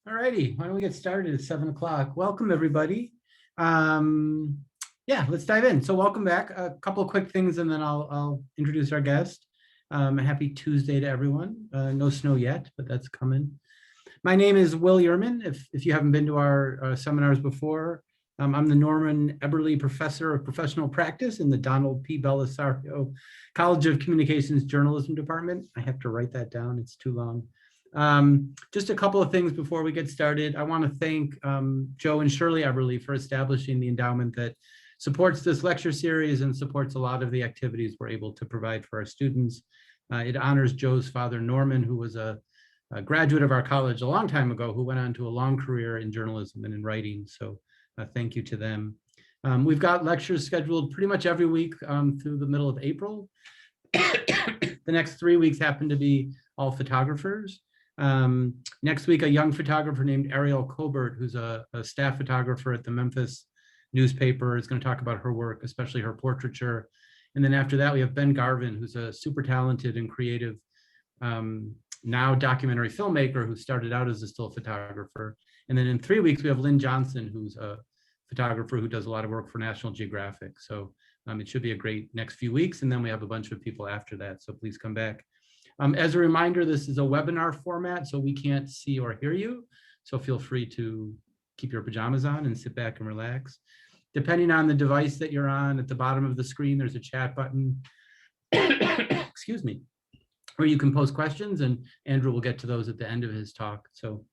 All righty, why don't we get started at 7 o'clock? Welcome, everybody. Um, yeah, let's dive in. So welcome back. A couple of quick things, and then I'll introduce our guest. A happy Tuesday to everyone. No snow yet, but that's coming. My name is Will Yerman. If you haven't been to our seminars before, I'm the Norman Eberly Professor of Professional Practice in the Donald P. Bellisario College of Communications Journalism Department. I have to write that down, it's too long. Just a couple of things before we get started. I want to thank Joe and Shirley Eberly for establishing the endowment that supports this lecture series and supports a lot of the activities we're able to provide for our students. It honors Joe's father, Norman, who was a graduate of our college a long time ago, who went on to a long career in journalism and in writing. So thank you to them. We've got lectures scheduled pretty much every week through the middle of April. The next 3 weeks happen to be all photographers. Next week, a young photographer named Ariel Colbert, who's a staff photographer at the Memphis newspaper, is going to talk about her work, especially her portraiture. And then after that, we have Ben Garvin, who's a super talented and creative now documentary filmmaker who started out as a still photographer. And then in 3 weeks, we have Lynn Johnson, who's a photographer who does a lot of work for National Geographic. So it should be a great next few weeks. And then we have a bunch of people after that. So please come back. As a reminder, this is a webinar format, so we can't see or hear you. So feel free to keep your pajamas on and sit back and relax. Depending on the device that you're on, at the bottom of the screen, there's a chat button, excuse me, where you can post questions, and Andrew will get to those at the end of his talk. So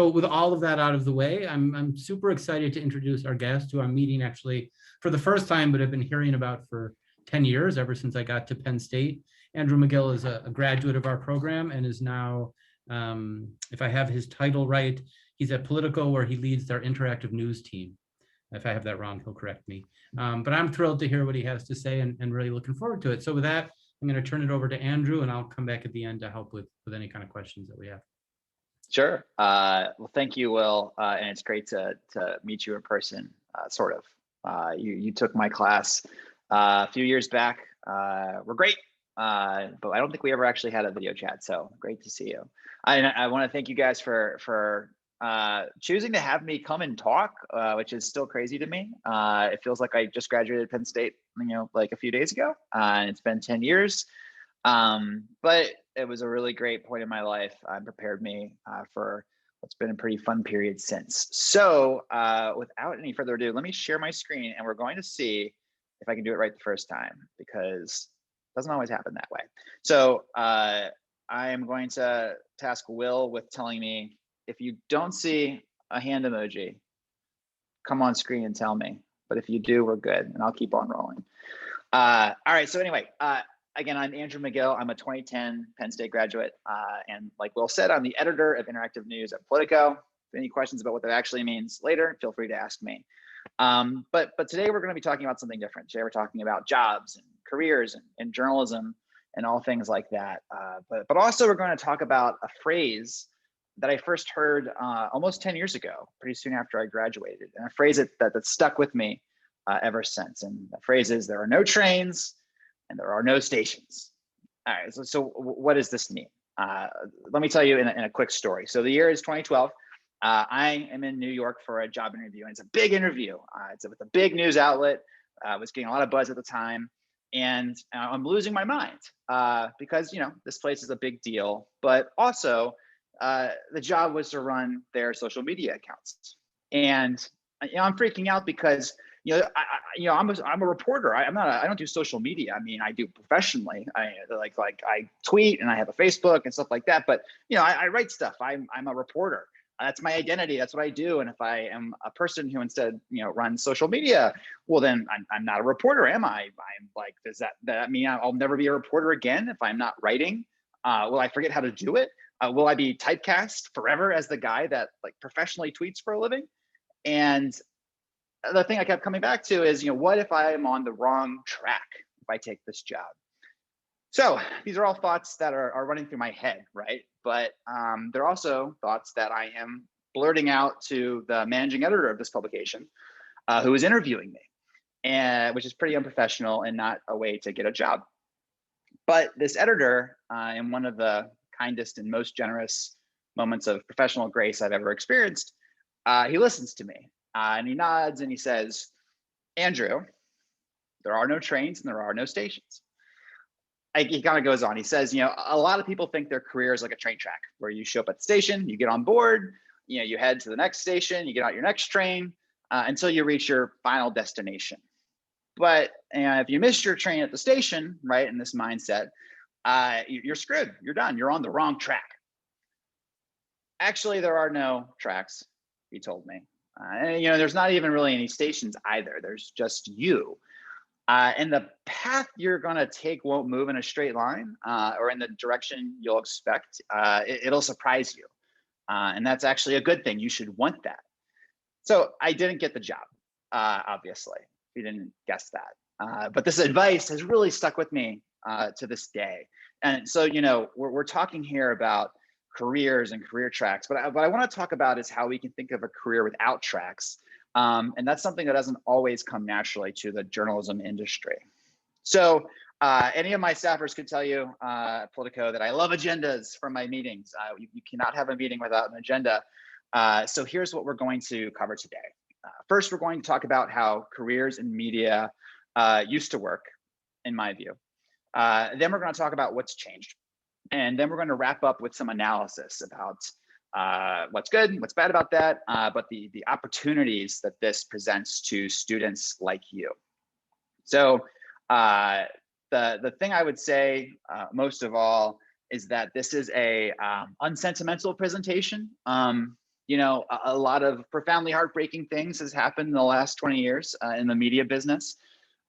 with all of that out of the way, I'm super excited to introduce our guest, who I'm meeting actually for the first time, but I've been hearing about for 10 years, ever since I got to Penn State. Andrew McGill is a graduate of our program and is now, if I have his title right, he's at Politico, where he leads their interactive news team. If I have that wrong, he'll correct me. But I'm thrilled to hear what he has to say and really looking forward to it. So with that, I'm going to turn it over to Andrew, and I'll come back at the end to help with any kind of questions that we have. Sure. Well, thank you, Will. And it's great to meet you in person, sort of. You took my class a few years back. We're great. But I don't think we ever actually had a video chat, so great to see you. I want to thank you guys for choosing to have me come and talk, which is still crazy to me. It feels like I just graduated Penn State, like a few days ago, and it's been 10 years. But it was a really great point in my life. Prepared me for what's been a pretty fun period since. So without any further ado, let me share my screen, and we're going to see if I can do it right the first time, because doesn't always happen that way. So I am going to task Will with telling me if you don't see a hand emoji, come on screen and tell me. But if you do, we're good, and I'll keep on rolling. All right, so anyway, again, I'm Andrew McGill. I'm a 2010 Penn State graduate. And like Will said, I'm the editor of interactive news at Politico. If any questions about what that actually means later, feel free to ask me. But today we're going to be talking about something different. Today we're talking about jobs and careers and journalism and all things like that. But also we're going to talk about a phrase that I first heard almost 10 years ago, pretty soon after I graduated, and a phrase that stuck with me ever since. And the phrase is, there are no trains and there are no stations. All right, so what does this mean? Let me tell you in a quick story. So the year is 2012. I am in New York for a job interview, and it's a big interview. It's with a big news outlet. I was getting a lot of buzz at the time, and I'm losing my mind because this place is a big deal. But also, the job was to run their social media accounts, and I'm freaking out because I'm a reporter. I don't do social media. I mean, I do professionally. I tweet, and I have a Facebook and stuff like that. But I write stuff. I'm a reporter. That's my identity. That's what I do. And if I am a person who instead, runs social media, well, then I'm not a reporter, am I? I'm like, does that mean I'll never be a reporter again if I'm not writing? Will I forget how to do it? Will I be typecast forever as the guy that professionally tweets for a living? And the thing I kept coming back to is, what if I am on the wrong track if I take this job? So these are all thoughts that are running through my head, right? But they're also thoughts that I am blurting out to the managing editor of this publication, who is interviewing me, and which is pretty unprofessional and not a way to get a job. But this editor, in one of the kindest and most generous moments of professional grace I've ever experienced, he listens to me and he nods and he says, Andrew, there are no trains and there are no stations. He kind of goes on. He says, a lot of people think their career is like a train track where you show up at the station, you get on board, you head to the next station, you get out your next train until you reach your final destination. But if you miss your train at the station, right, in this mindset, you're screwed. You're done. You're on the wrong track. Actually, there are no tracks, he told me. And there's not even really any stations either. There's just you. And the path you're going to take won't move in a straight line or in the direction you'll expect. It'll surprise you. And that's actually a good thing. You should want that. So I didn't get the job, obviously. You didn't guess that. But this advice has really stuck with me to this day. And so, we're talking here about careers and career tracks. But what I want to talk about is how we can think of a career without tracks. And that's something that doesn't always come naturally to the journalism industry. So any of my staffers could tell you, Politico, that I love agendas for my meetings. You cannot have a meeting without an agenda. So here's what we're going to cover today. First, we're going to talk about how careers in media used to work, in my view. Then we're going to talk about what's changed. And then we're going to wrap up with some analysis about what's good, what's bad about that, but the opportunities that this presents to students like you. So the thing I would say most of all is that this is a unsentimental presentation. A lot of profoundly heartbreaking things has happened in the last 20 years in the media business.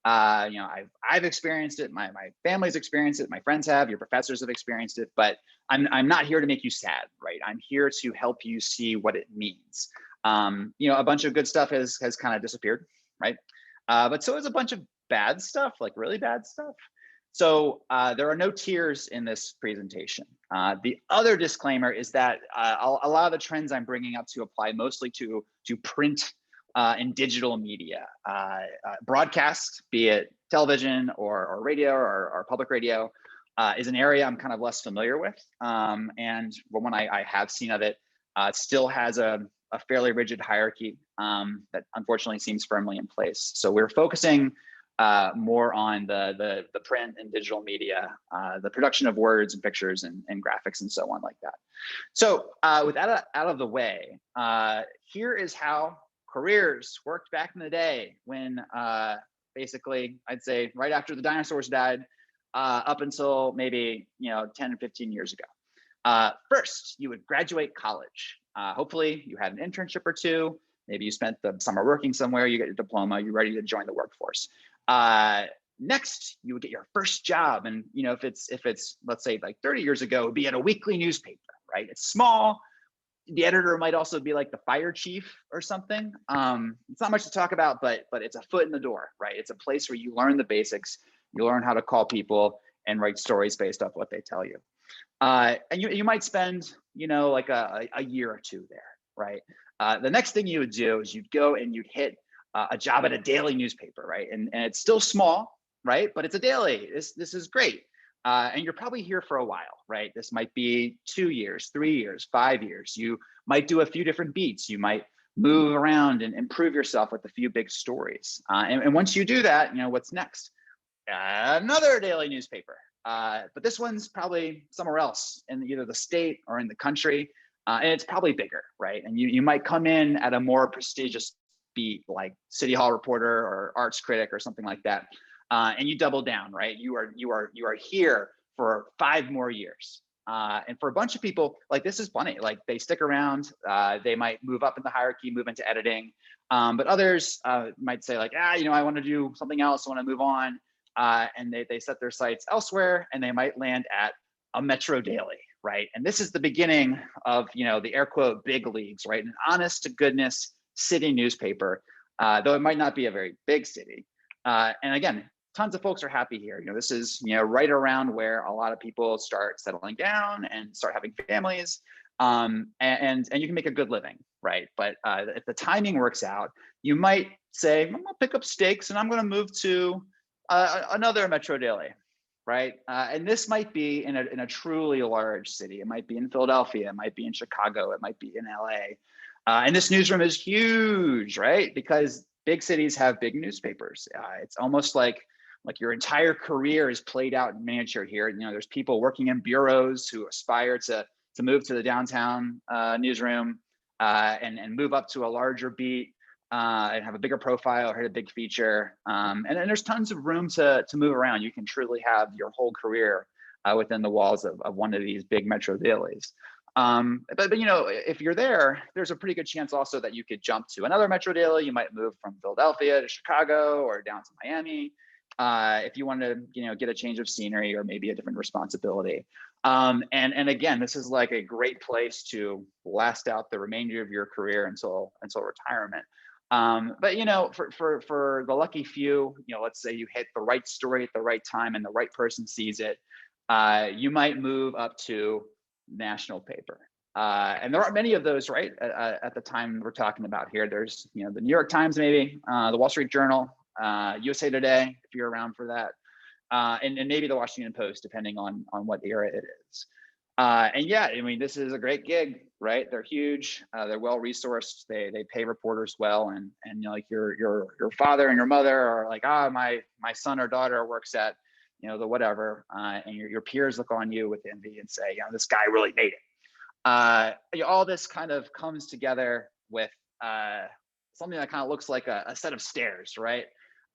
I've experienced it. My family's experienced it. My friends have. Your professors have experienced it. But I'm not here to make you sad, right? I'm here to help you see what it means. A bunch of good stuff has kind of disappeared, right? But so is a bunch of bad stuff, like really bad stuff. So there are no tears in this presentation. The other disclaimer is that a lot of the trends I'm bringing up to apply mostly to print and digital media. Broadcast, be it television or radio or public radio, is an area I'm kind of less familiar with. And when I have seen of it, it still has a fairly rigid hierarchy that unfortunately seems firmly in place. So we're focusing more on the print and digital media, the production of words and pictures and graphics and so on like that. So with that out of the way, here is how careers worked back in the day when basically I'd say right after the dinosaurs died up until maybe 10 or 15 years ago. First, you would graduate college. Hopefully you had an internship or two. Maybe you spent the summer working somewhere, you get your diploma, you're ready to join the workforce. Next, you would get your first job. And if it's let's say like 30 years ago, it would be at a weekly newspaper, right? It's small. The editor might also be like the fire chief or something. It's not much to talk about, but it's a foot in the door, right? It's a place where you learn the basics, you learn how to call people and write stories based off what they tell you. And you might spend, like a year or two there, right? The next thing you would do is you'd go and you'd hit a job at a daily newspaper, right? And it's still small, right? But it's a daily. This is great. And you're probably here for a while, right? This might be 2 years, 3 years, 5 years. You might do a few different beats. You might move around and improve yourself with a few big stories. And once you do that, what's next? Another daily newspaper. But this one's probably somewhere else in either the state or in the country. And it's probably bigger, right? And you might come in at a more prestigious beat like City Hall reporter or arts critic or something like that. And you double down, right? You are here for 5 more years. And for a bunch of people, like this is funny, like they stick around, they might move up in the hierarchy, move into editing. But others might say like, I want to do something else, I want to move on. And they set their sights elsewhere and they might land at a Metro Daily, right? And this is the beginning of, the air quote big leagues, right? An honest to goodness city newspaper, though it might not be a very big city. And again, tons of folks are happy here. This is, right around where a lot of people start settling down and start having families. And you can make a good living, right? But if the timing works out, you might say, I'm gonna pick up stakes and I'm gonna move to another Metro Daily. right? And this might be in a truly large city. It might be in Philadelphia. It might be in Chicago. It might be in LA. And this newsroom is huge, right? Because big cities have big newspapers. It's almost like your entire career is played out in miniature here. You know, there's people working in bureaus who aspire to move to the downtown newsroom and move up to a larger beat and have a bigger profile or hit a big feature. And there's tons of room to move around. You can truly have your whole career within the walls of one of these big metro dailies. But you know, if you're there, there's a pretty good chance also that you could jump to another metro daily. You might move from Philadelphia to Chicago or down to Miami if you want to, you know, get a change of scenery or maybe a different responsibility. And again, this is like a great place to last out the remainder of your career until retirement. But you know, for the lucky few, you know, let's say you hit the right story at the right time and the right person sees it, you might move up to national paper. And there aren't many of those, right? At the time we're talking about here, there's, you know, the New York Times, maybe, the Wall Street Journal, USA Today, if you're around for that, and maybe the Washington Post, depending on what era it is. And yeah, I mean, this is a great gig, right? They're huge, they're well resourced, they pay reporters well, and you know, like your father and your mother are like, my son or daughter works at, you know, the whatever, and your peers look on you with envy and say, you know, this guy really made it. You know, all this kind of comes together with something that kind of looks like a set of stairs, right?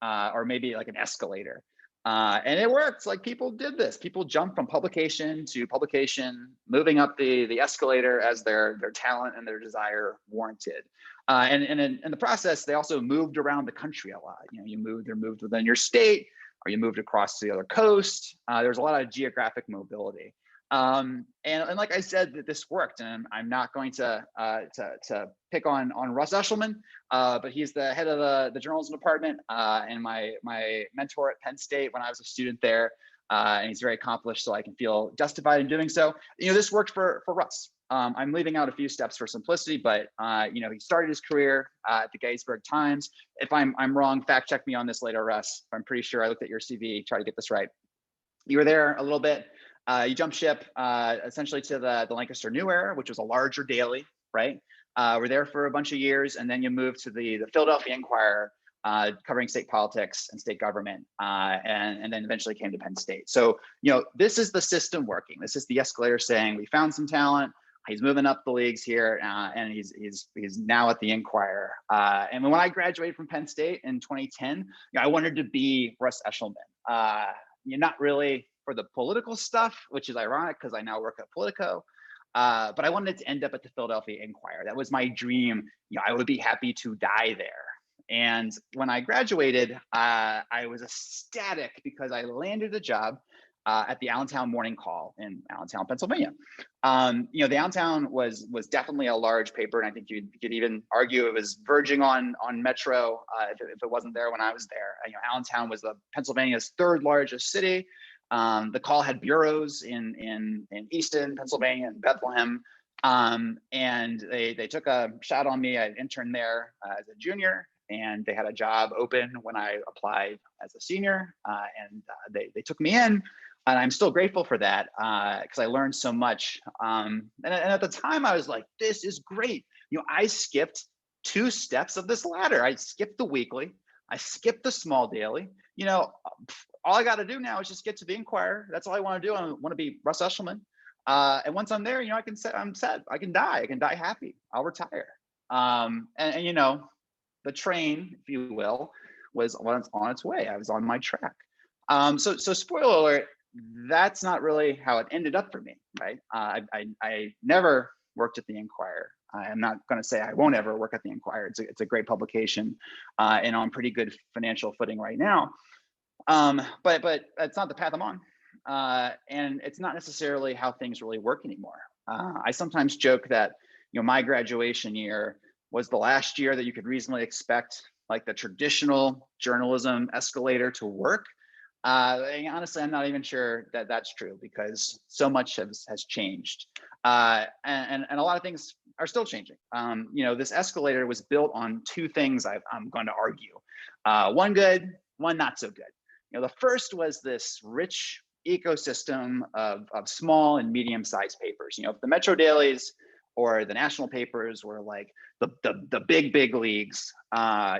Or maybe like an escalator. And it works. Like, people did this. People jumped from publication to publication, moving up the escalator as their talent and their desire warranted. And in the process, they also moved around the country a lot. You know, you moved within your state, or you moved across to the other coast. There's a lot of geographic mobility. And like I said, that this worked, and I'm not going to pick on Russ Eshelman, but he's the head of the journalism department and my mentor at Penn State when I was a student there, and he's very accomplished, so I can feel justified in doing so. You know, this worked for Russ. I'm leaving out a few steps for simplicity, but you know, he started his career at the Gettysburg Times. If I'm wrong, fact check me on this later, Russ. I'm pretty sure I looked at your CV, try to get this right. You were there a little bit. You jumped ship essentially to the Lancaster New Era, which was a larger daily, right? We're there for a bunch of years, and then you moved to the Philadelphia Inquirer, covering state politics and state government, and then eventually came to Penn State. So, you know, this is the system working. This is the escalator saying, we found some talent. He's moving up the leagues here, and he's now at the Inquirer. And when I graduated from Penn State in 2010, you know, I wanted to be Russ Eshelman. You're not really for the political stuff, which is ironic because I now work at Politico. But I wanted to end up at the Philadelphia Inquirer. That was my dream. You know, I would be happy to die there. And when I graduated, I was ecstatic because I landed a job at the Allentown Morning Call in Allentown, Pennsylvania. You know, the Allentown was definitely a large paper, and I think you could even argue it was verging on Metro if it wasn't there when I was there. You know, Allentown was Pennsylvania's third largest city. The Call had bureaus in Easton, Pennsylvania, and Bethlehem, and they took a shot on me. I interned there as a junior, and they had a job open when I applied as a senior, and they took me in. And I'm still grateful for that because I learned so much. And at the time, I was like, this is great. You know, I skipped 2 steps of this ladder. I skipped the weekly. I skipped the small daily. You know, all I got to do now is just get to the Inquirer. That's all I want to do. I want to be Russ Eshelman. And once I'm there, you know, I'm set. I can die happy. I'll retire. And you know, the train, if you will, was on its way. I was on my track. So spoiler alert, that's not really how it ended up for me, right? I never worked at the Inquirer. I'm not going to say I won't ever work at the Inquirer. It's a great publication, and on pretty good financial footing right now. But that's not the path I'm on, and it's not necessarily how things really work anymore. I sometimes joke that, you know, my graduation year was the last year that you could reasonably expect like the traditional journalism escalator to work. And honestly, I'm not even sure that that's true because so much has changed, and a lot of things are still changing. You know, this escalator was built on 2 things I'm going to argue. One good, one not so good. You know, the first was this rich ecosystem of small and medium-sized papers. If the Metro dailies or the national papers were like the big leagues,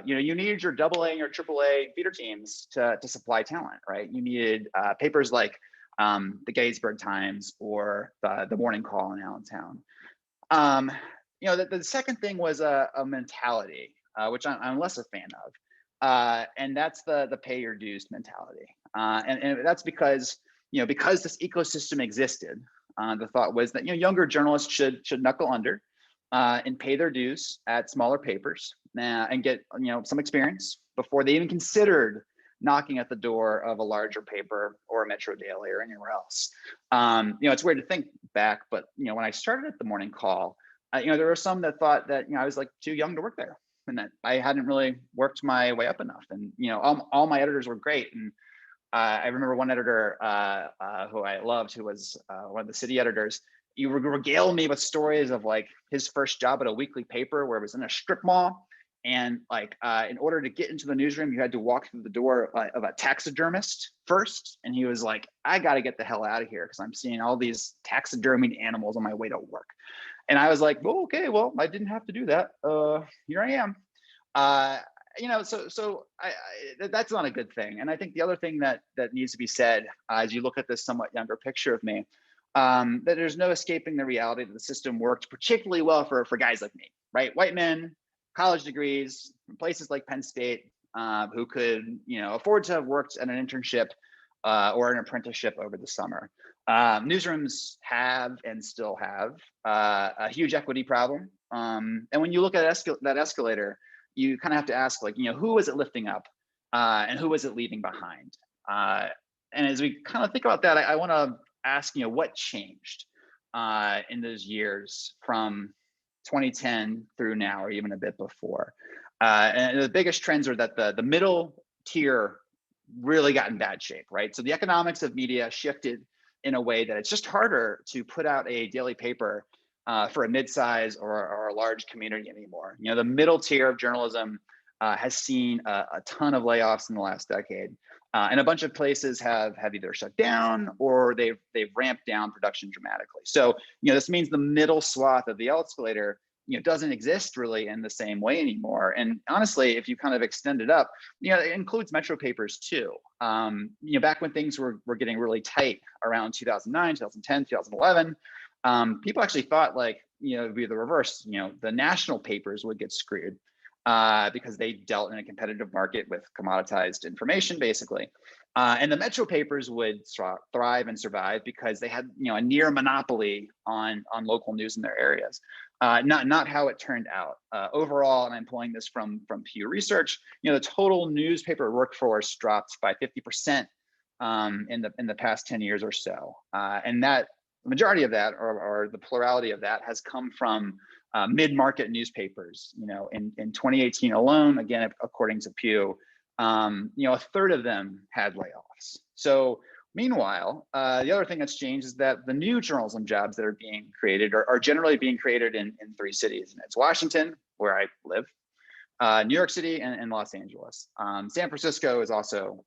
you needed your AA or AAA feeder teams to supply talent, right? You needed papers like the Gettysburg Times or the Morning Call in Allentown. The second thing was a mentality, which I'm less a fan of, and that's the pay your dues mentality. And that's because this ecosystem existed. The thought was that younger journalists should knuckle under and pay their dues at smaller papers and get some experience before they even considered knocking at the door of a larger paper or a Metro Daily or anywhere else. It's weird to think back, but when I started at the Morning Call, there were some that thought that I was like too young to work there and that I hadn't really worked my way up enough. And all my editors were great. And I remember one editor who I loved, who was one of the city editors. You regale me with stories of like his first job at a weekly paper where it was in a strip mall. And like, in order to get into the newsroom, you had to walk through the door of a taxidermist first. And he was like, I got to get the hell out of here because I'm seeing all these taxidermied animals on my way to work. And I was like, well, okay, well, I didn't have to do that. Here I am. So that's not a good thing. And I think the other thing that needs to be said as you look at this somewhat younger picture of me, that there's no escaping the reality that the system worked particularly well for guys like me, right? White men, college degrees, from places like Penn State, who could afford to have worked at an internship or an apprenticeship over the summer. Newsrooms have and still have a huge equity problem. And when you look at that escalator, you kind of have to ask, like, who was it lifting up and who was it leaving behind? And as we kind of think about that, I want to ask, what changed in those years from 2010 through now, or even a bit before? And the biggest trends are that the middle tier really got in bad shape, right? So the economics of media shifted in a way that it's just harder to put out a daily paper for a mid-size or a large community anymore. The middle tier of journalism has seen a ton of layoffs in the last decade, and a bunch of places have either shut down or they've ramped down production dramatically. So this means the middle swath of the escalator doesn't exist really in the same way anymore. And honestly, if you kind of extend it up, it includes Metro papers too. Back when things were getting really tight around 2009, 2010, 2011, people actually thought like, it'd be the reverse. The national papers would get screwed because they dealt in a competitive market with commoditized information, basically. And the Metro papers would thrive and survive because they had, a near monopoly on local news in their areas. Not how it turned out. Overall, and I'm pulling this from Pew Research, the total newspaper workforce dropped by 50% in the past 10 years or so. And that the majority of that, or the plurality of that, has come from mid-market newspapers. In 2018 alone, again, according to Pew, a third of them had layoffs. So meanwhile, the other thing that's changed is that the new journalism jobs that are being created are generally being created in three cities. And it's Washington, where I live, New York City, and Los Angeles. San Francisco is also,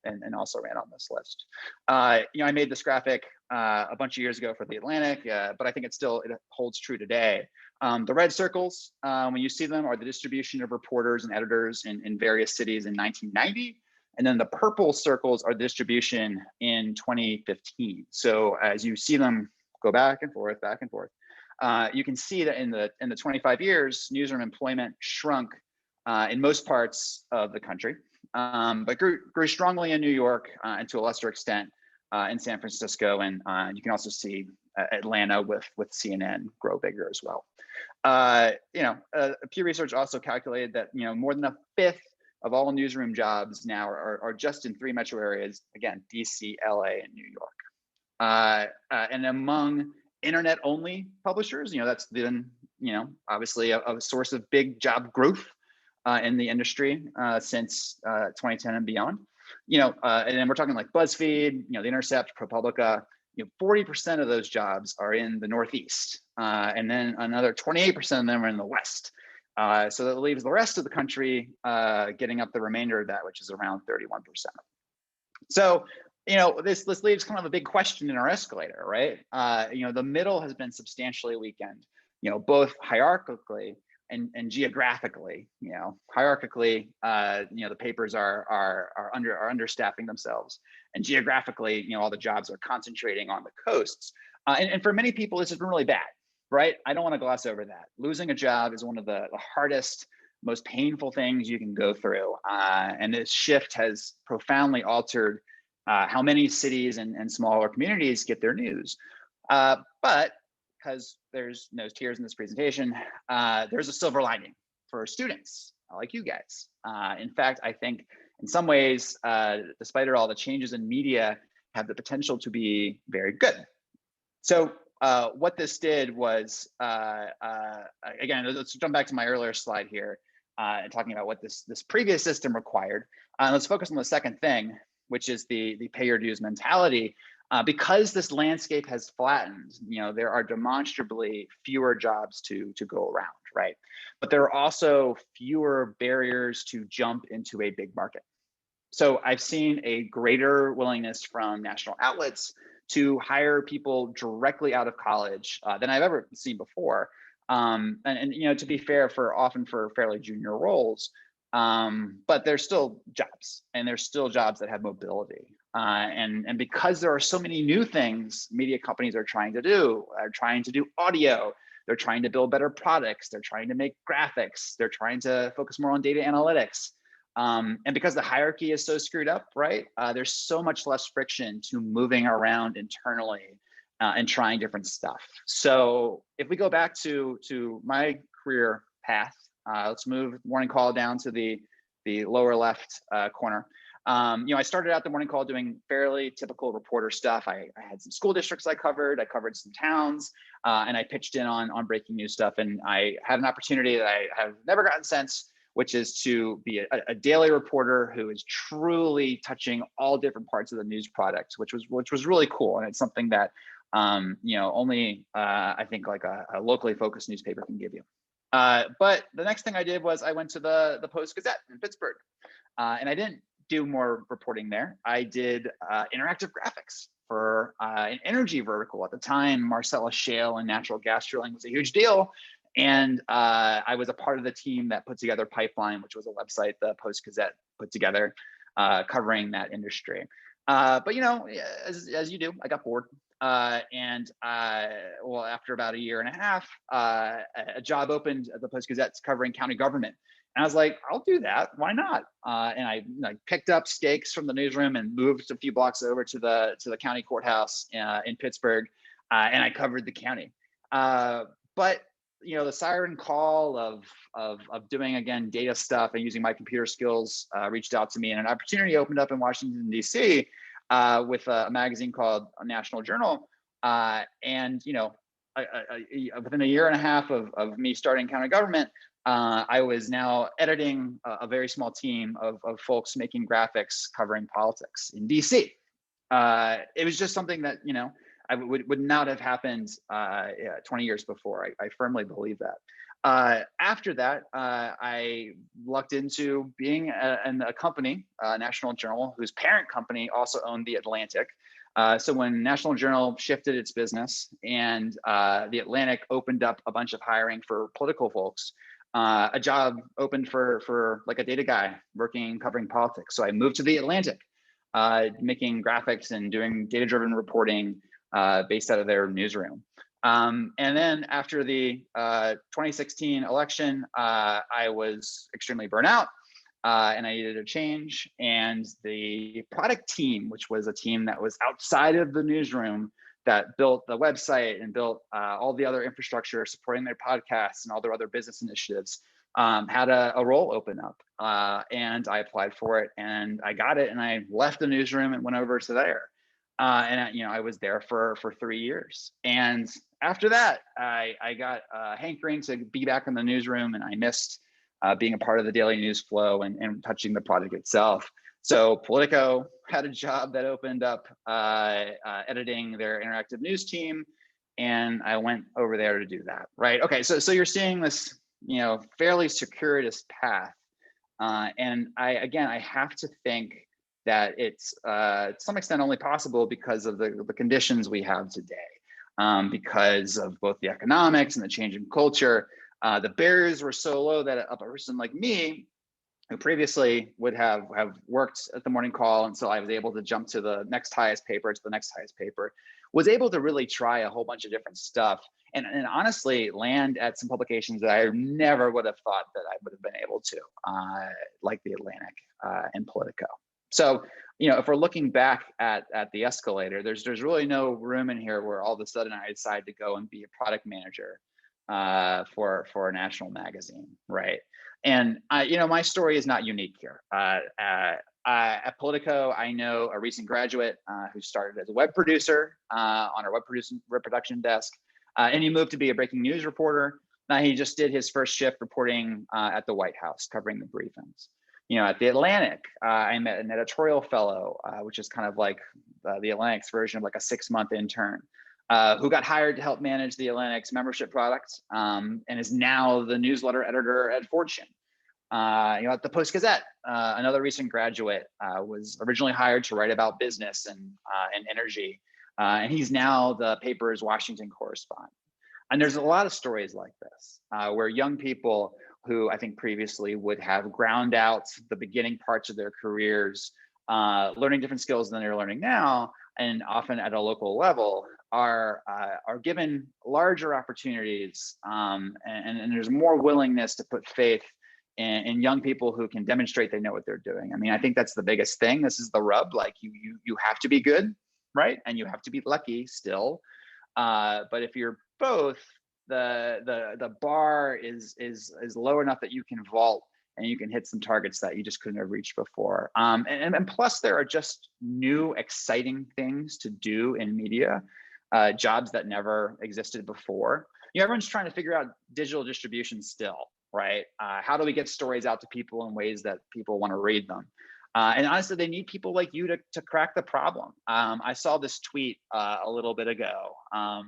and also ran on this list. I made this graphic a bunch of years ago for The Atlantic, but I think it holds true today. The red circles, when you see them, are the distribution of reporters and editors in various cities in 1990. And then the purple circles are the distribution in 2015. So as you see them go back and forth, you can see that in the 25 years, newsroom employment shrunk in most parts of the country, but grew strongly in New York and to a lesser extent in San Francisco. And you can also see Atlanta with CNN grow bigger as well. Pew Research also calculated that more than a fifth of all newsroom jobs now are just in three metro areas, again, DC, LA, and New York. And among internet-only publishers, that's been, obviously a source of big job growth in the industry since 2010 and beyond. And then we're talking like BuzzFeed, The Intercept, ProPublica. 40% of those jobs are in the Northeast, and then another 28% of them are in the West. So that leaves the rest of the country getting up the remainder of that, which is around 31%. So this leaves kind of a big question in our escalator, right? The middle has been substantially weakened, both hierarchically and geographically. Hierarchically, the papers are understaffing themselves, and geographically, all the jobs are concentrating on the coasts. And for many people, this has been really bad, right? I don't want to gloss over that. Losing a job is one of the hardest, most painful things you can go through, and this shift has profoundly altered how many cities and smaller communities get their news. But because there's no tears in this presentation, there's a silver lining for students like you guys. In fact, I think in some ways, despite all the changes in media, have the potential to be very good. So what this did was, again, let's jump back to my earlier slide here and talking about what this previous system required. Let's focus on the second thing, which is the pay your dues mentality. Because this landscape has flattened, there are demonstrably fewer jobs to go around, right? But there are also fewer barriers to jump into a big market. So I've seen a greater willingness from national outlets to hire people directly out of college than I've ever seen before. And to be fair, often for fairly junior roles, but there's still jobs, and there's still jobs that have mobility. And because there are so many new things media companies are trying to do audio, they're trying to build better products, they're trying to make graphics, they're trying to focus more on data analytics. And because the hierarchy is so screwed up, right? There's so much less friction to moving around internally and trying different stuff. So if we go back to my career path, let's move Morning Call down to the lower left corner. I started out the Morning Call doing fairly typical reporter stuff. I had some school districts I covered some towns, and I pitched in on breaking news stuff. And I had an opportunity that I have never gotten since, which is to be a daily reporter who is truly touching all different parts of the news product, which was really cool. And it's something that only I think like a locally focused newspaper can give you. But the next thing I did was I went to the Post-Gazette in Pittsburgh, and I didn't do more reporting there. I did interactive graphics for an energy vertical. At the time, Marcellus Shale and natural gas drilling was a huge deal. And I was a part of the team that put together Pipeline, which was a website the Post-Gazette put together covering that industry. But as you do, I got bored. And after about a year and a half, a job opened at the Post-Gazette covering county government. And I was like, I'll do that. Why not? And I picked up stakes from the newsroom and moved a few blocks over to the county courthouse in Pittsburgh, and I covered the county. But the siren call of doing again data stuff and using my computer skills reached out to me, and an opportunity opened up in Washington D.C. With a magazine called National Journal, and within a year and a half of me starting county government, I was now editing a very small team of folks making graphics covering politics in DC. It was just something that, I would not have happened 20 years before. I firmly believe that. After that, I lucked into being in a company, National Journal, whose parent company also owned The Atlantic. So when National Journal shifted its business and The Atlantic opened up a bunch of hiring for political folks, a job opened for like a data guy covering politics. So I moved to The Atlantic, making graphics and doing data-driven reporting based out of their newsroom. And then after the 2016 election, I was extremely burnt out and I needed a change. And the product team, which was a team that was outside of the newsroom, that built the website and built all the other infrastructure supporting their podcasts and all their other business initiatives, had a role open up. And I applied for it and I got it, and I left the newsroom and went over to there. And I was there for 3 years. And after that, I got a hankering to be back in the newsroom, and I missed being a part of the daily news flow and touching the product itself. So Politico had a job that opened up editing their interactive news team, and I went over there to do that. Right? Okay. So you're seeing this, fairly circuitous path, and I have to think that it's to some extent only possible because of the conditions we have today, because of both the economics and the change in culture. The barriers were so low that a person like me, who previously would have worked at the morning call until I was able to jump to the next highest paper, was able to really try a whole bunch of different stuff and honestly land at some publications that I never would have thought that I would have been able to, like the Atlantic and Politico. So, if we're looking back at the escalator, there's really no room in here where all of a sudden I decide to go and be a product manager for a national magazine, right? And my story is not unique here. At Politico, I know a recent graduate who started as a web producer on our web production desk, and he moved to be a breaking news reporter. Now he just did his first shift reporting at the White House, covering the briefings. At the Atlantic, I met an editorial fellow, which is kind of like the Atlantic's version of like a 6-month intern, who got hired to help manage the Atlantic's membership product, and is now the newsletter editor at Fortune. At the Post-Gazette, another recent graduate was originally hired to write about business and energy, and he's now the paper's Washington correspondent. And there's a lot of stories like this, where young people who I think previously would have ground out the beginning parts of their careers, learning different skills than they're learning now, and often at a local level, are given larger opportunities, and there's more willingness to put faith in young people who can demonstrate they know what they're doing. I mean, I think that's the biggest thing. This is the rub. Like you have to be good, right? And you have to be lucky still. But if you're both, the bar is low enough that you can vault and you can hit some targets that you just couldn't have reached before. And plus, there are just new, exciting things to do in media, jobs that never existed before. Everyone's trying to figure out digital distribution still, right? How do we get stories out to people in ways that people want to read them? And honestly, they need people like you to crack the problem. I saw this tweet a little bit ago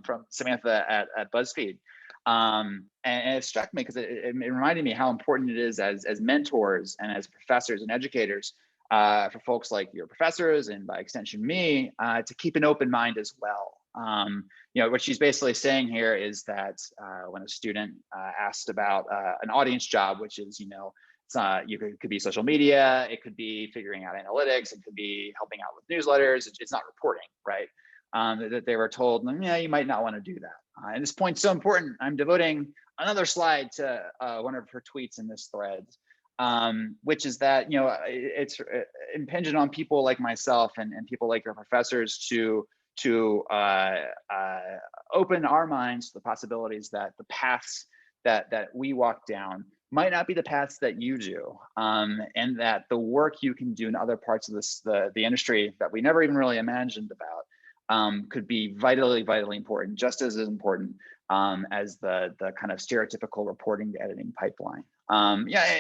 from Samantha at BuzzFeed. And it struck me because it reminded me how important it is as mentors and as professors and educators for folks like your professors and by extension me to keep an open mind as well. What she's basically saying here is that when a student asked about an audience job, which is, it could be social media, it could be figuring out analytics, it could be helping out with newsletters, it's not reporting, right? That they were told, yeah, you might not want to do that. And this point's so important, I'm devoting another slide to one of her tweets in this thread, which is that, it's impingent on people like myself and people like your professors to open our minds to the possibilities that the paths that we walk down might not be the paths that you do, and that the work you can do in other parts of the industry that we never even really imagined about could be vitally important, just as important as the kind of stereotypical reporting to editing pipeline.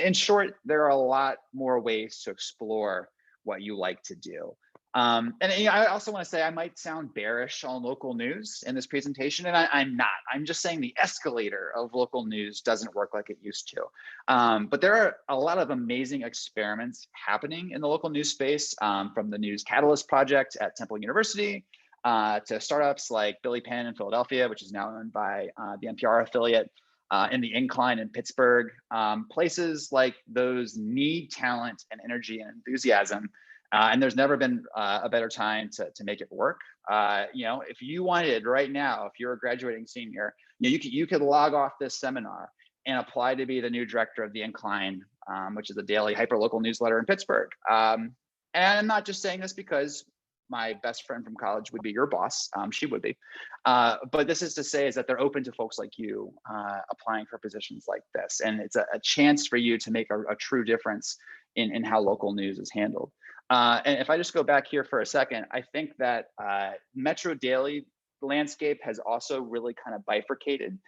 In short, there are a lot more ways to explore what you like to do. I also want to say I might sound bearish on local news in this presentation, and I'm not. I'm just saying the escalator of local news doesn't work like it used to. But there are a lot of amazing experiments happening in the local news space, from the News Catalyst project at Temple University to startups like Billy Penn in Philadelphia, which is now owned by the NPR affiliate, in the Incline in Pittsburgh. Places like those need talent and energy and enthusiasm. And there's never been a better time to make it work. If you wanted right now, if you're a graduating senior, you could log off this seminar and apply to be the new director of the Incline, which is a daily hyperlocal newsletter in Pittsburgh. And I'm not just saying this because my best friend from college would be your boss. She would be. But this is to say is that they're open to folks like you applying for positions like this. And it's a chance for you to make a true difference in how local news is handled. And if I just go back here for a second, I think that Metro Daily landscape has also really kind of bifurcated.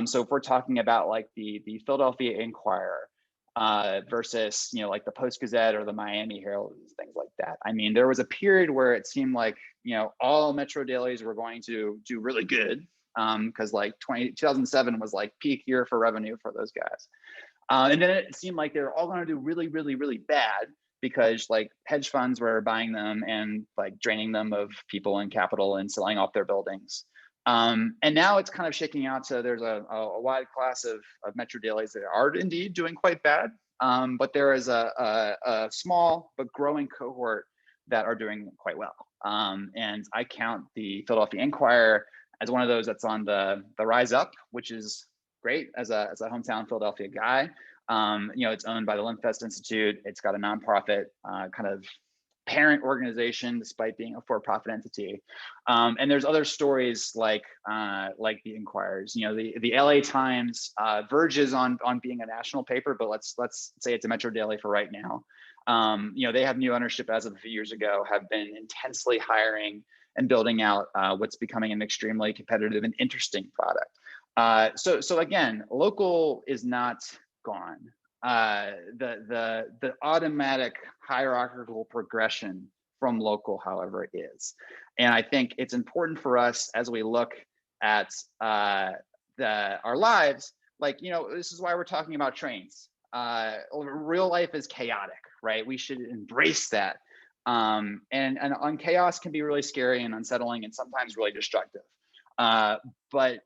So if we're talking about like the Philadelphia Inquirer versus, like the Post-Gazette or the Miami Herald, things like that. I mean, there was a period where it seemed like, all Metro Dailies were going to do really good because like 2007 was like peak year for revenue for those guys. And then it seemed like they were all going to do really, really, really bad because like hedge funds were buying them and like draining them of people and capital and selling off their buildings. And now it's kind of shaking out. So there's a wide class of metro dailies that are indeed doing quite bad. But there is a small but growing cohort that are doing quite well. And I count the Philadelphia Inquirer as one of those that's on the rise up, which is great as a hometown Philadelphia guy. It's owned by the Lindfest Institute. It's got a nonprofit kind of parent organization, despite being a for-profit entity. And there's other stories like the Inquirers. The LA Times verges on being a national paper, but let's say it's a metro daily for right now. They have new ownership as of a few years ago, have been intensely hiring and building out what's becoming an extremely competitive and interesting product. So again, local is not gone. The automatic hierarchical progression from local, however, is. And I think it's important for us as we look at our lives, this is why we're talking about trains. Real life is chaotic, right? We should embrace that. And chaos can be really scary and unsettling and sometimes really destructive. But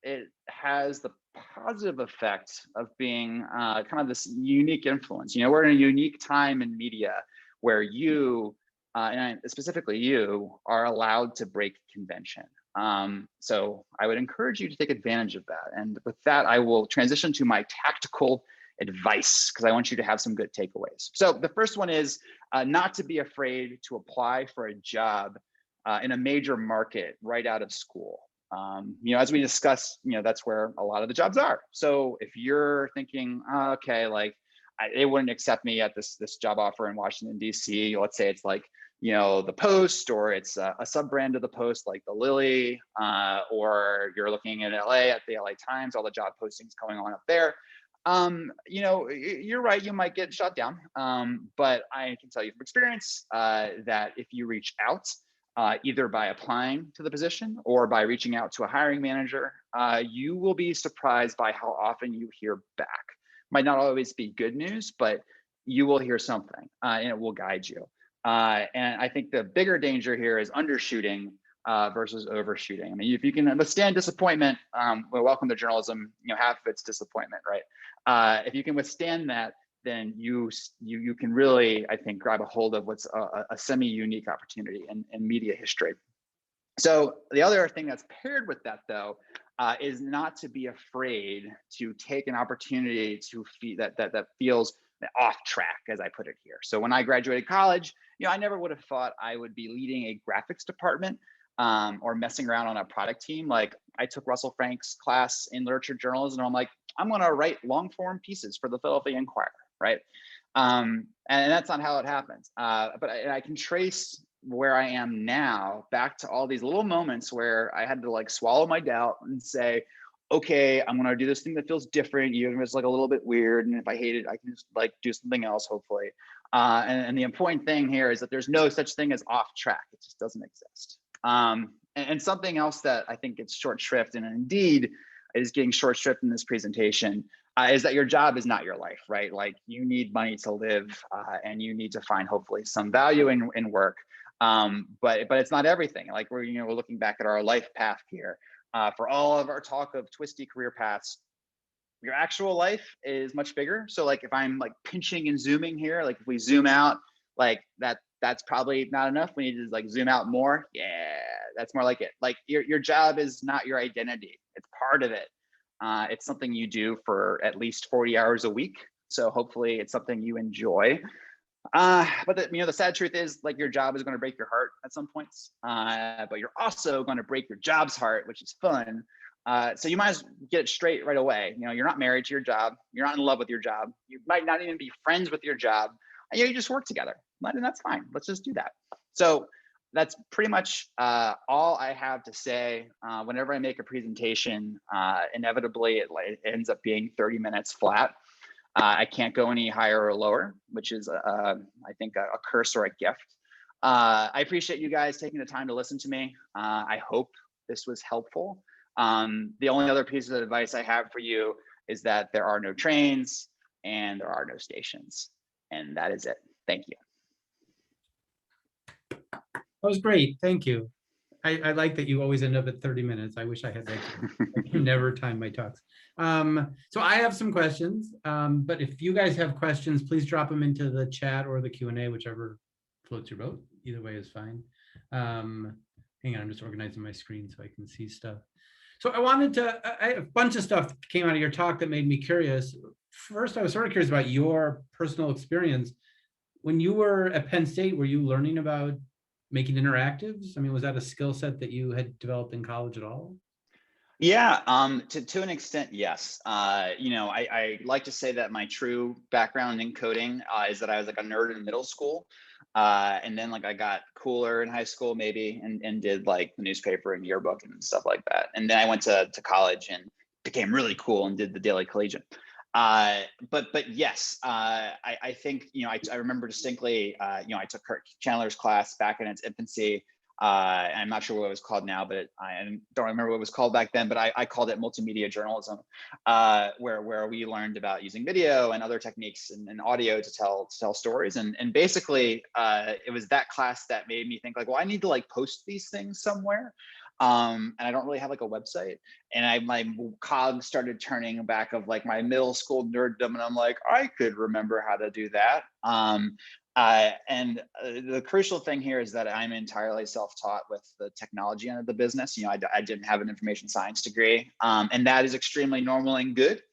it has the positive effect of being kind of this unique influence. We're in a unique time in media where you, and specifically you, are allowed to break convention. So I would encourage you to take advantage of that. And with that, I will transition to my tactical advice, because I want you to have some good takeaways. So the first one is not to be afraid to apply for a job in a major market right out of school. As we discussed, that's where a lot of the jobs are. So if you're thinking, okay, they wouldn't accept me at this job offer in Washington, D.C., let's say it's like, the Post, or it's a sub-brand of the Post, like the Lily, or you're looking at LA at the LA Times, all the job postings going on up there. You're right, you might get shut down. But I can tell you from experience that if you reach out, either by applying to the position or by reaching out to a hiring manager, you will be surprised by how often you hear back. Might not always be good news, but you will hear something and it will guide you. And I think the bigger danger here is undershooting versus overshooting. I mean, if you can withstand disappointment, well, welcome to journalism, half of it's disappointment, right? If you can withstand that, then you can really, I think, grab a hold of what's a semi-unique opportunity in media history. So the other thing that's paired with that, though, is not to be afraid to take an opportunity that feels off track, as I put it here. So when I graduated college, I never would have thought I would be leading a graphics department or messing around on a product team. Like, I took Russell Frank's class in literature journalism, and I'm like, I'm going to write long form pieces for the Philadelphia Inquirer, right? And that's not how it happens. But I can trace where I am now back to all these little moments where I had to swallow my doubt and say, okay, I'm going to do this thing that feels different, even if it's a little bit weird. And if I hate it, I can just do something else, hopefully. And the important thing here is that there's no such thing as off track. It just doesn't exist. And something else that I think gets short shrift, and indeed is getting short shrift in this presentation, is that your job is not your life, right? You need money to live, and you need to find hopefully some value in work. But it's not everything. We're looking back at our life path here. For all of our talk of twisty career paths, your actual life is much bigger. So if I'm pinching and zooming here, if we zoom out, that's probably not enough. We need to zoom out more. Yeah, that's more like it. Your job is not your identity. It's part of it. It's something you do for at least 40 hours a week. So hopefully it's something you enjoy. But the sad truth is, your job is going to break your heart at some points, but you're also going to break your job's heart, which is fun. So you might as well get it straight right away. You're not married to your job. You're not in love with your job. You might not even be friends with your job. You just work together, and that's fine. Let's just do that. So that's pretty much all I have to say. Whenever I make a presentation, inevitably it ends up being 30 minutes flat. I can't go any higher or lower, which is, I think, a curse or a gift. I appreciate you guys taking the time to listen to me. I hope this was helpful. The only other piece of advice I have for you is that there are no trains and there are no stations. And that is it. Thank you. Thank you. That was great. Thank you. I like that you always end up at 30 minutes. I wish I had that. I can never time my talks. So I have some questions, but if you guys have questions, please drop them into the chat or the Q&A, whichever floats your boat. Either way is fine. Hang on, I'm just organizing my screen so I can see stuff. So I have a bunch of stuff that came out of your talk that made me curious. First, I was sort of curious about your personal experience. When you were at Penn State, were you learning about making interactives? I mean, was that a skill set that you had developed in college at all? Yeah, to an extent, yes. I like to say that my true background in coding is that I was like a nerd in middle school. And then like I got cooler in high school maybe and did like the newspaper and yearbook and stuff like that. And then I went to college and became really cool and did the Daily Collegian. But yes, I think, I remember distinctly, I took Kurt Chandler's class back in its infancy. And I'm not sure what it was called now, but I don't remember what it was called back then, but I called it multimedia journalism, where we learned about using video and other techniques and audio to tell stories. And basically, it was that class that made me think like, well, I need to like post these things somewhere. And I don't really have like a website. And my cogs started turning back of like my middle school nerddom. And I'm like, I could remember how to do that. The crucial thing here is that I'm entirely self-taught with the technology end of the business. I didn't have an information science degree, and that is extremely normal and good.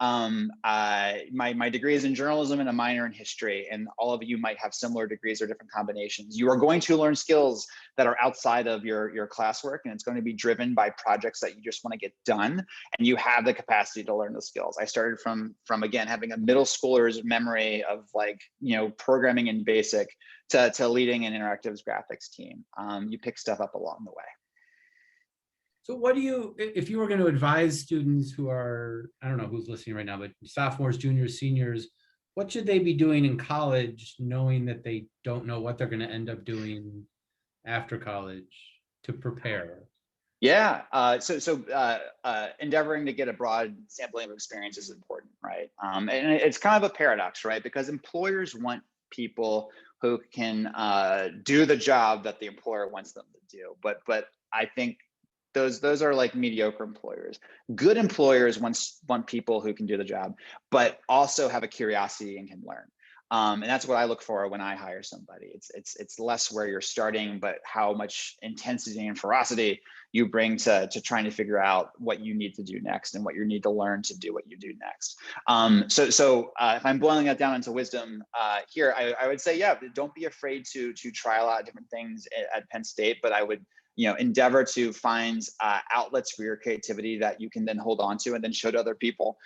My degree is in journalism and a minor in history, and all of you might have similar degrees or different combinations. You are going to learn skills that are outside of your classwork, and it's going to be driven by projects that you just want to get done, and you have the capacity to learn the skills. I started from again, having a middle schooler's memory of like, programming in BASIC to leading an interactives graphics team. You pick stuff up along the way. So what do you, if you were going to advise students who are, I don't know who's listening right now, but sophomores, juniors, seniors, what should they be doing in college, knowing that they don't know what they're going to end up doing after college to prepare? Yeah, endeavoring to get a broad sampling of experience is important, right? And it's kind of a paradox, right? Because employers want people who can do the job that the employer wants them to do, but I think those are like mediocre employers. Good employers want people who can do the job, but also have a curiosity and can learn. And that's what I look for when I hire somebody. It's less where you're starting, but how much intensity and ferocity you bring to trying to figure out what you need to do next and what you need to learn to do what you do next. So if I'm boiling that down into wisdom here, I would say, yeah, don't be afraid to try a lot of different things at Penn State, but I would endeavor to find outlets for your creativity that you can then hold on to and then show to other people.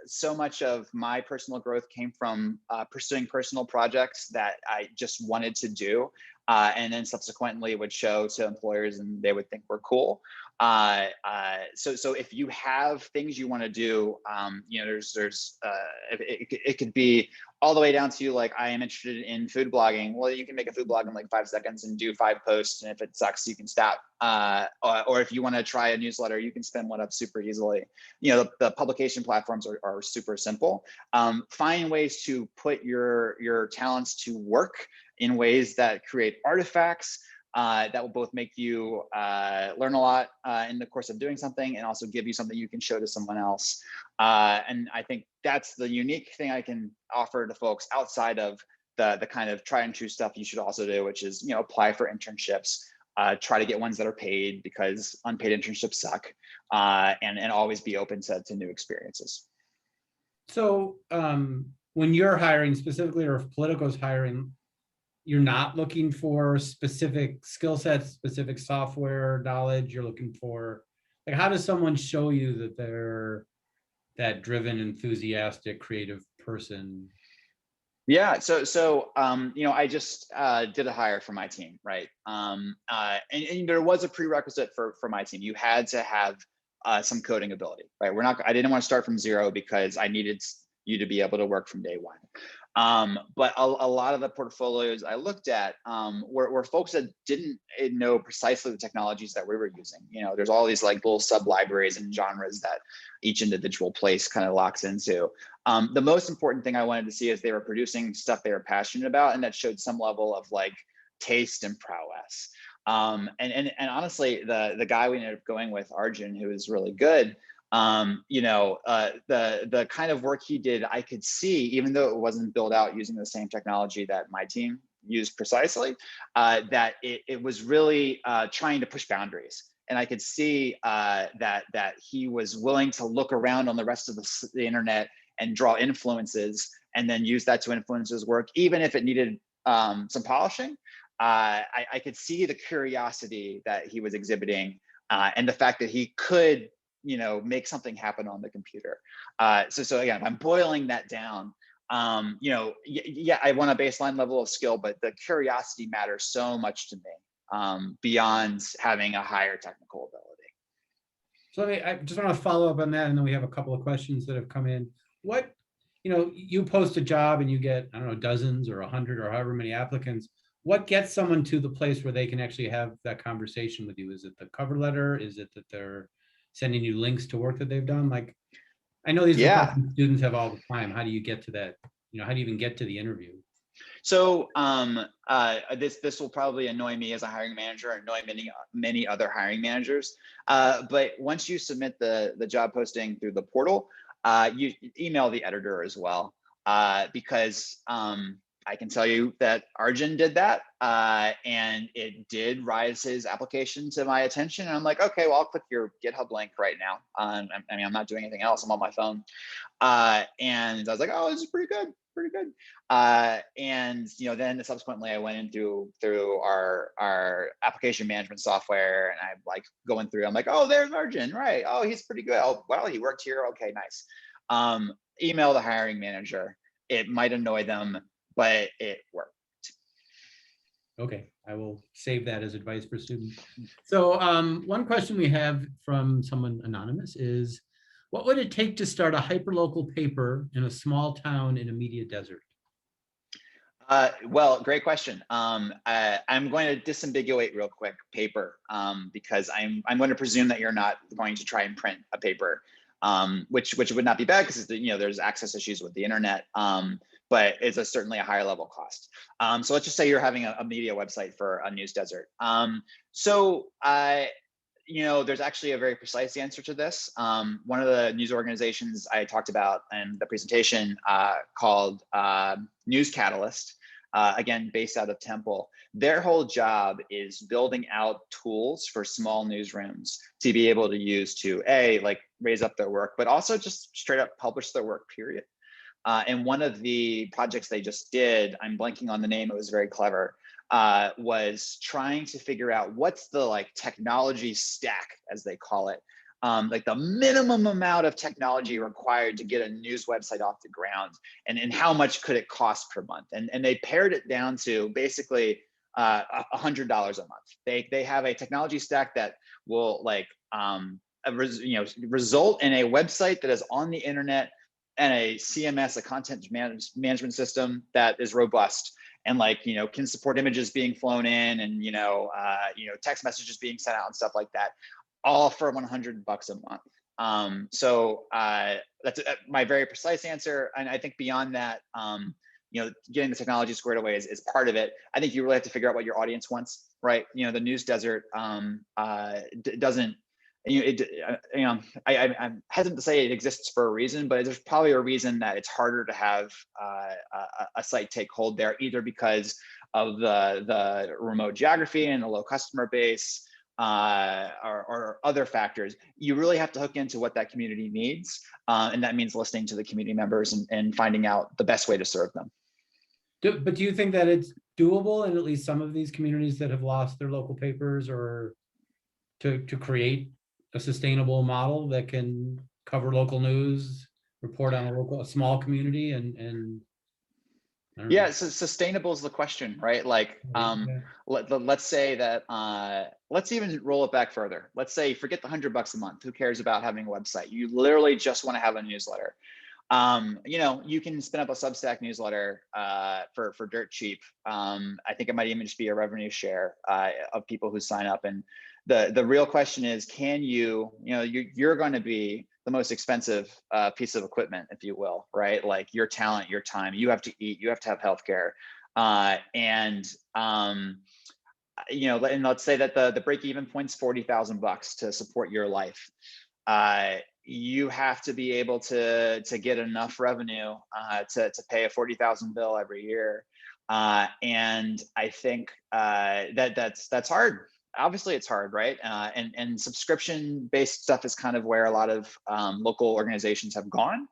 So much of my personal growth came from pursuing personal projects that I just wanted to do, and then subsequently would show to employers and they would think we're cool. So if you have things you want to do, it could be all the way down to like, I am interested in food blogging. Well, you can make a food blog in like 5 seconds and do 5 posts. And if it sucks, you can stop. Or if you want to try a newsletter, you can spin one up super easily. The publication platforms are super simple. Find ways to put your talents to work in ways that create artifacts that will both make you learn a lot in the course of doing something and also give you something you can show to someone else. And I think that's the unique thing I can offer to folks outside of the kind of try and true stuff you should also do, which is, apply for internships, try to get ones that are paid because unpaid internships suck, and always be open to new experiences. So when you're hiring specifically, or if Politico's hiring, you're not looking for specific skill sets, specific software knowledge. You're looking for, like, how does someone show you that they're that driven, enthusiastic, creative person? Yeah, so I just did a hire for my team, right? And there was a prerequisite for my team. You had to have some coding ability, right? I didn't want to start from zero because I needed you to be able to work from day one. But a lot of the portfolios I looked at were folks that didn't know precisely the technologies that we were using. There's all these like little sub libraries and genres that each individual place kind of locks into. The most important thing I wanted to see is they were producing stuff they were passionate about and that showed some level of like taste and prowess. And honestly, the guy we ended up going with, Arjun, who is really good, the kind of work he did, I could see, even though it wasn't built out using the same technology that my team used precisely, that it was really trying to push boundaries. And I could see that he was willing to look around on the rest of the internet and draw influences and then use that to influence his work, even if it needed some polishing. I could see the curiosity that he was exhibiting and the fact that he could make something happen on the computer. So again, if I'm boiling that down, yeah, I want a baseline level of skill, but the curiosity matters so much to me beyond having a higher technical ability. So I just want to follow up on that, and then we have a couple of questions that have come in. What, you post a job and you get, I don't know, dozens or 100 or however many applicants. What gets someone to the place where they can actually have that conversation with you? Is it the cover letter? Is it that they're sending you links to work that they've done? Like, I know these are Yeah. questions students have all the time. How do you get to that? How do you even get to the interview? So this will probably annoy me as a hiring manager, annoy many other hiring managers. But once you submit the job posting through the portal, you email the editor as well, because I can tell you that Arjun did that, and it did rise his application to my attention. And I'm like, okay, well, I'll click your GitHub link right now. I mean, I'm not doing anything else. I'm on my phone. And I was like, oh, this is pretty good. And then subsequently I went in through our application management software, and I'm like going through, I'm like, oh, there's Arjun, right? Oh, he's pretty good. Oh, well, he worked here. Okay, nice. Email the hiring manager. It might annoy them, but it worked. Okay, I will save that as advice for students. So one question we have from someone anonymous is, what would it take to start a hyperlocal paper in a small town in a media desert? Well, great question. I'm going to disambiguate real quick paper, because I'm going to presume that you're not going to try and print a paper, which would not be bad because there's access issues with the internet, but it's certainly a higher level cost. So let's just say you're having a media website for a news desert. There's actually a very precise answer to this. One of the news organizations I talked about in the presentation called News Catalyst, again, based out of Temple, their whole job is building out tools for small newsrooms to be able to use to raise up their work, but also just straight up publish their work, period. And one of the projects they just did, I'm blanking on the name, it was very clever, was trying to figure out what's the technology stack, as they call it, the minimum amount of technology required to get a news website off the ground, and how much could it cost per month. And they pared it down to basically $100 a month. They have a technology stack that will result in a website that is on the internet and a CMS, a content management system that is robust and can support images being flown in and text messages being sent out and stuff like that, all for $100 a month. So that's my very precise answer. And I think beyond that, getting the technology squared away is part of it. I think you really have to figure out what your audience wants, right? The news desert doesn't. I'm hesitant to say it exists for a reason, but there's probably a reason that it's harder to have a site take hold there, either because of the remote geography and the low customer base, or other factors. You really have to hook into what that community needs, and that means listening to the community members and finding out the best way to serve them. But do you think that it's doable in at least some of these communities that have lost their local papers, or to create a sustainable model that can cover local news, report on a small community, and yeah, so sustainable is the question, right? Let's say that let's even roll it back further. Let's say forget the $100 a month. Who cares about having a website? You literally just want to have a newsletter. You can spin up a Substack newsletter for dirt cheap. I think it might even just be a revenue share of people who sign up. And the real question is, can you're going to be the most expensive piece of equipment, if you will, right? Like your talent, your time. You have to eat. You have to have healthcare, and let's say that the break-even point's $40,000 to support your life. You have to be able to get enough revenue to pay a 40,000 bill every year, and I think that's hard. Obviously, it's hard, right? And subscription-based stuff is kind of where a lot of local organizations have gone,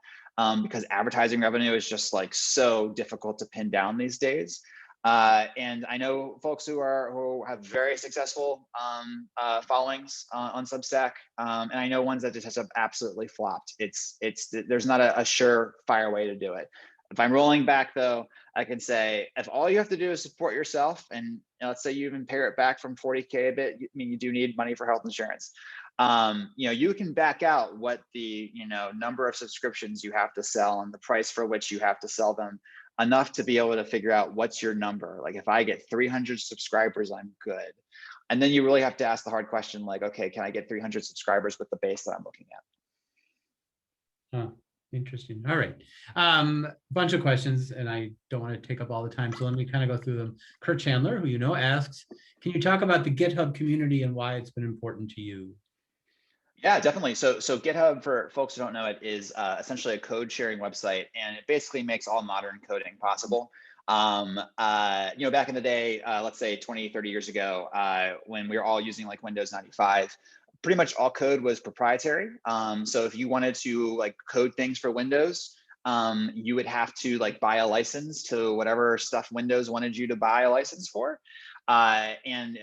because advertising revenue is just like so difficult to pin down these days. And I know folks who have very successful followings on Substack, and I know ones that just have absolutely flopped. There's not a surefire way to do it. If I'm rolling back though, I can say if all you have to do is support yourself, and let's say you even pare it back from 40K a bit. I mean, you do need money for health insurance. You can back out what the number of subscriptions you have to sell and the price for which you have to sell them, enough to be able to figure out what's your number. Like if I get 300 subscribers, I'm good. And then you really have to ask the hard question, like, okay, can I get 300 subscribers with the base that I'm looking at? Oh, interesting. All right. Bunch of questions, and I don't want to take up all the time, so let me kind of go through them. Kurt Chandler, who asks, can you talk about the GitHub community and why it's been important to you? Yeah, definitely. So GitHub, for folks who don't know it, is essentially a code sharing website, and it basically makes all modern coding possible. Back in the day, let's say 20, 30 years ago, when we were all using like Windows 95, pretty much all code was proprietary. So if you wanted to like code things for Windows, you would have to like buy a license to whatever stuff Windows wanted you to buy a license for. And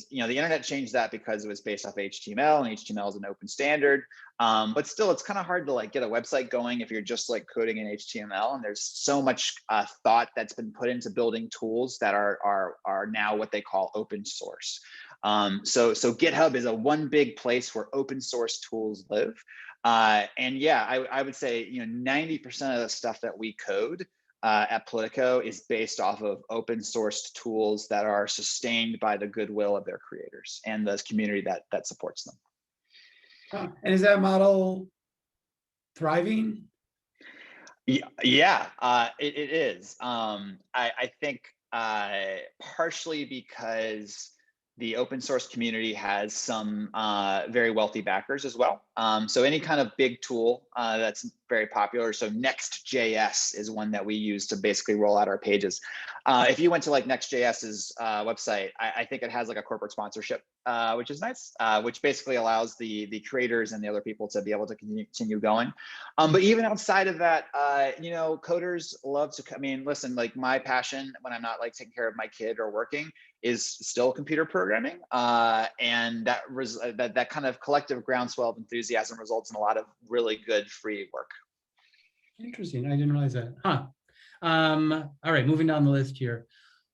the internet changed that because it was based off HTML, and HTML is an open standard. But still, it's kind of hard to like get a website going if you're just like coding in HTML. And there's so much thought that's been put into building tools that are now what they call open source. So GitHub is a one big place where open source tools live. And yeah, I would say 90% of the stuff that we code at Politico is based off of open sourced tools that are sustained by the goodwill of their creators and the community that supports them. And is that model thriving? Yeah, it is. I think partially because the open source community has some very wealthy backers as well. So any kind of big tool that's very popular. So Next.js is one that we use to basically roll out our pages. If you went to like Next.js's website, I think it has like a corporate sponsorship, which is nice, which basically allows the creators and the other people to be able to continue going. But even outside of that, coders love to, listen, like my passion when I'm not like taking care of my kid or working is still computer programming. And that kind of collective groundswell of enthusiasm results in a lot of really good free work. Interesting. I didn't realize that. All right, moving down the list here.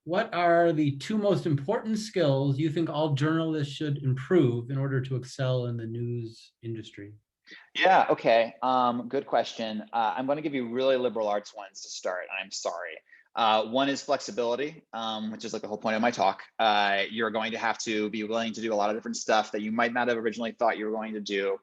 What are the two most important skills you think all journalists should improve in order to excel in the news industry? Yeah, okay. Good question. I'm going to give you really liberal arts ones to start. I'm sorry. One is flexibility, which is like the whole point of my talk. You're going to have to be willing to do a lot of different stuff that you might not have originally thought you were going to do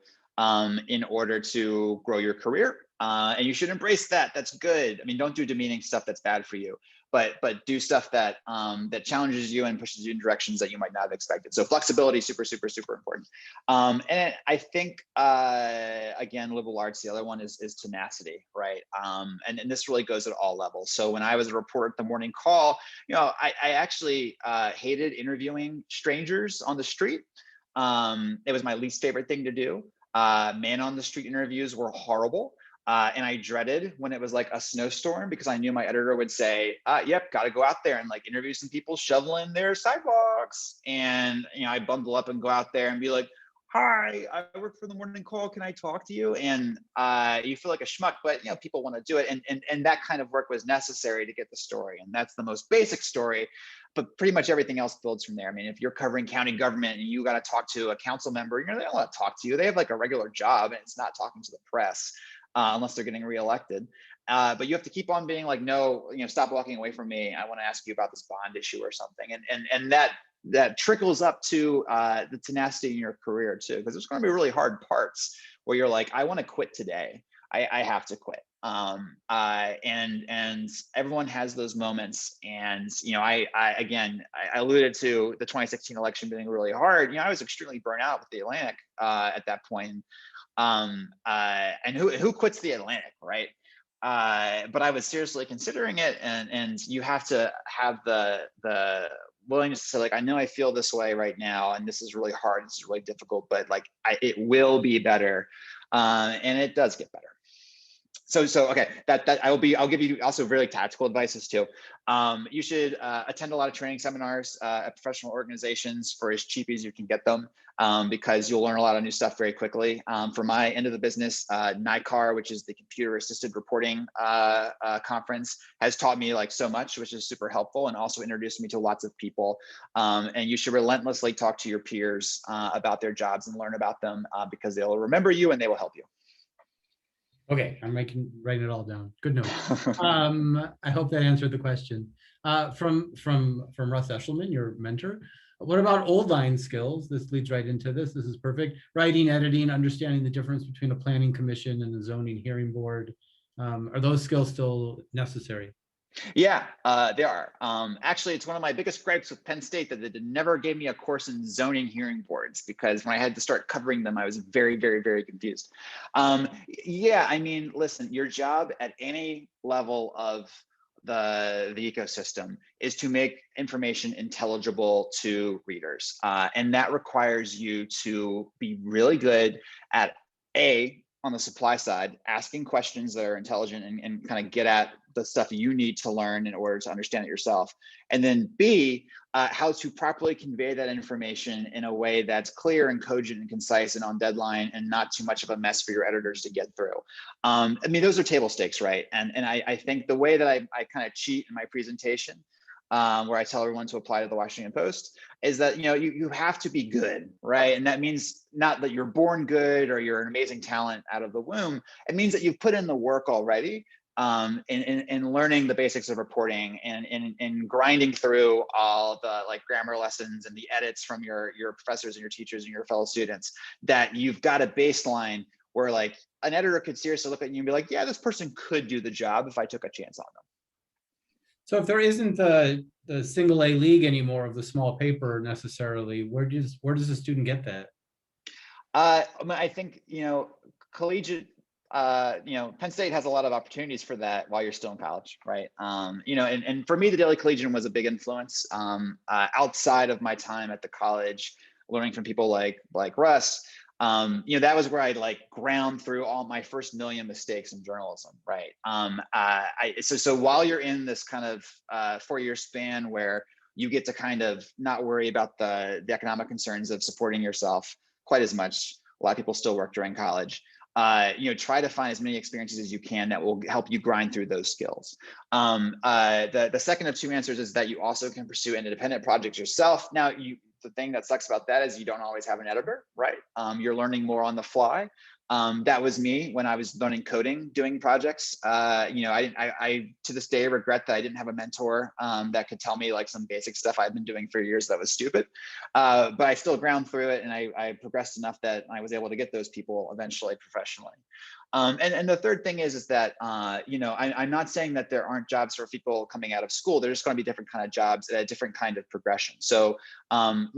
in order to grow your career. And you should embrace that. That's good. Don't do demeaning stuff that's bad for you, but do stuff that that challenges you and pushes you in directions that you might not have expected. So flexibility, super, super, super important. And I think, again, liberal arts, the other one is tenacity, right? And this really goes at all levels. So when I was a reporter at the Morning Call, I actually hated interviewing strangers on the street. It was my least favorite thing to do. Man on the street interviews were horrible. And I dreaded when it was like a snowstorm because I knew my editor would say, yep, got to go out there and like interview some people shoveling their sidewalks. And, I bundle up and go out there and be like, hi, I work for the Morning Call. Can I talk to you? And you feel like a schmuck, but people want to do it. And that kind of work was necessary to get the story. And that's the most basic story, but pretty much everything else builds from there. If you're covering county government and you got to talk to a council member, they don't want to talk to you. They have like a regular job and it's not talking to the press. unless they're getting reelected. But you have to keep on being like, no, stop walking away from me. I want to ask you about this bond issue or something. And that trickles up to the tenacity in your career too, because there's going to be really hard parts where you're like, I want to quit today. I have to quit. And everyone has those moments. And, I alluded to the 2016 election being really hard. I was extremely burnt out with the Atlantic at that point. And who quits the Atlantic, right? But I was seriously considering it, and you have to have the willingness to say, like, I know I feel this way right now, and this is really hard, this is really difficult, but like it will be better, and it does get better. So okay, I'll give you also really tactical advices too. You should attend a lot of training seminars at professional organizations for as cheap as you can get them, because you'll learn a lot of new stuff very quickly. For my end of the business, NICAR, which is the Computer Assisted Reporting conference, has taught me like so much, which is super helpful, and also introduced me to lots of people. And you should relentlessly talk to your peers about their jobs and learn about them, because they'll remember you and they will help you. Okay, I'm writing it all down. Good note. I hope that answered the question. From Russ Eshelman, your mentor. What about old line skills? This leads right into this. This is perfect. Writing, editing, understanding the difference between a planning commission and the zoning hearing board. Are those skills still necessary? Yeah, they are. Actually, it's one of my biggest gripes with Penn State that they never gave me a course in zoning hearing boards, because when I had to start covering them, I was very, very, very confused. Yeah, I mean, listen, your job at any level of the ecosystem is to make information intelligible to readers. And that requires you to be really good at on the supply side, asking questions that are intelligent and kind of get at the stuff you need to learn in order to understand it yourself. And then B, how to properly convey that information in a way that's clear and cogent and concise and on deadline and not too much of a mess for your editors to get through. I mean, those are table stakes, right? And I think the way that I kind of cheat in my presentation, where I tell everyone to apply to the Washington Post, is that you have to be good, right? And that means not that you're born good or you're an amazing talent out of the womb. It means that you've put in the work already, in learning the basics of reporting and in grinding through all the like grammar lessons and the edits from your professors and your teachers and your fellow students, that you've got a baseline where like an editor could seriously look at you and be like, yeah, this person could do the job if I took a chance on them. So if there isn't the single A league anymore of the small paper necessarily, where does the student get that? I mean, I think, collegiate, Penn State has a lot of opportunities for that while you're still in college, right? And for me, the Daily Collegian was a big influence outside of my time at the college, learning from people like Russ. That was where I like ground through all my first million mistakes in journalism, right? So while you're in this kind of 4-year span where you get to kind of not worry about the economic concerns of supporting yourself quite as much, a lot of people still work during college. Try to find as many experiences as you can that will help you grind through those skills. The second of two answers is that you also can pursue independent projects yourself. Now, the thing that sucks about that is you don't always have an editor, right? You're learning more on the fly. That was me when I was learning coding, doing projects. I to this day regret that I didn't have a mentor that could tell me like some basic stuff I'd been doing for years that was stupid. But I still ground through it, and I progressed enough that I was able to get those people eventually professionally. And the third thing is that I'm not saying that there aren't jobs for people coming out of school. There's going to be different kind of jobs at a different kind of progression. So the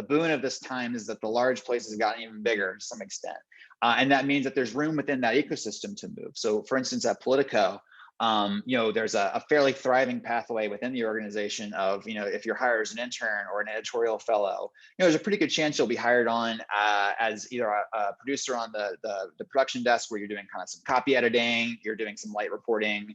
boon of this time is that the large places have gotten even bigger to some extent. And that means that there's room within that ecosystem to move. So for instance, at Politico, there's a fairly thriving pathway within the organization of, if you're hired as an intern or an editorial fellow, there's a pretty good chance you'll be hired on as either a producer on the production desk, where you're doing kind of some copy editing, you're doing some light reporting,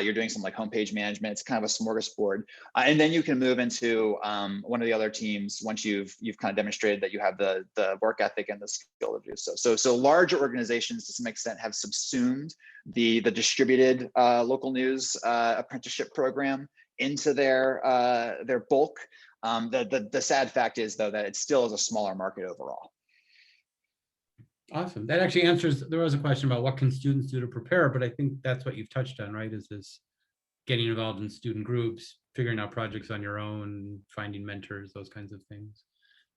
you're doing some like homepage management. It's kind of a smorgasbord. And then you can move into one of the other teams once you've kind of demonstrated that you have the work ethic and the skill to do so. So larger organizations to some extent have subsumed the distributed local news apprenticeship program into their bulk. The sad fact is, though, that it still is a smaller market overall. Awesome. That actually answers, there was a question about what can students do to prepare, but I think that's what you've touched on, right? Is this getting involved in student groups, figuring out projects on your own, finding mentors, those kinds of things.